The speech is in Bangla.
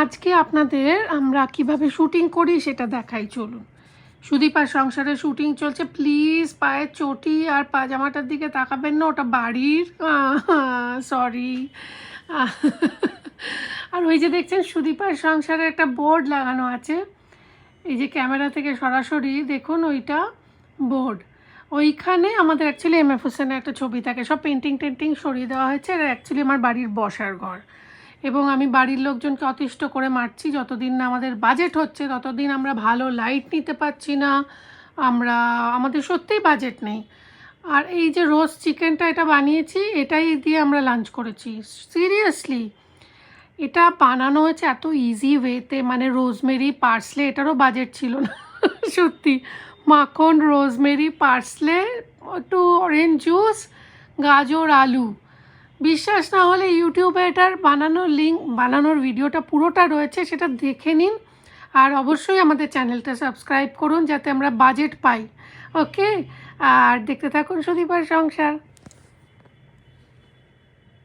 আজকে আপনাদের আমরা কিভাবে শুটিং করি সেটা দেখাই, চলুন। সুদীপ আর সংসারের শুটিং চলছে। প্লিজ পায়ের চটি আর পাজামাটার দিকে তাকাবেন না, ওটা বাড়ির, সরি। আর ওই যে দেখছেন সুদীপ আর সংসারের একটা বোর্ড লাগানো আছে, এই যে ক্যামেরা থেকে সরাসরি দেখুন ওইটা বোর্ড। ওইখানে আমাদের অ্যাকচুয়ালি এম এফ হোসেনের একটা ছবি থাকে, সব পেন্টিং টেন্টিং সরিয়ে দেওয়া হয়েছে। আর অ্যাকচুয়ালি আমার বাড়ির বসার ঘর, এবং আমি বাড়ির লোকজনকে অতিষ্ঠ করে মারছি, যতদিন না আমাদের বাজেট হচ্ছে ততদিন আমরা ভালো লাইট নিতে পারছি না, আমাদের সত্যিই বাজেট নেই। আর এই যে রোস্ট চিকেনটা এটা বানিয়েছি, এটাই দিয়ে আমরা লাঞ্চ করেছি। সিরিয়াসলি এটা বানানো হয়েছে এত ইজি ওয়েতে, মানে রোজমেরি পার্সলে, এটারও বাজেট ছিল না। সত্যি মাখন, রোজমেরি, পার্সলে, একটু অরেঞ্জ জুস, গাজর, আলু। বিশ্বাস না হলে ইউটিউবে এটার বানানোর ভিডিওটা পুরোটা রয়েছে, সেটা দেখে নিন। আর অবশ্যই আমাদের চ্যানেলটা সাবস্ক্রাইব করুন যাতে আমরা বাজেট পাই। ওকে, আর দেখতে থাকুন সুদীপ আর সংসার।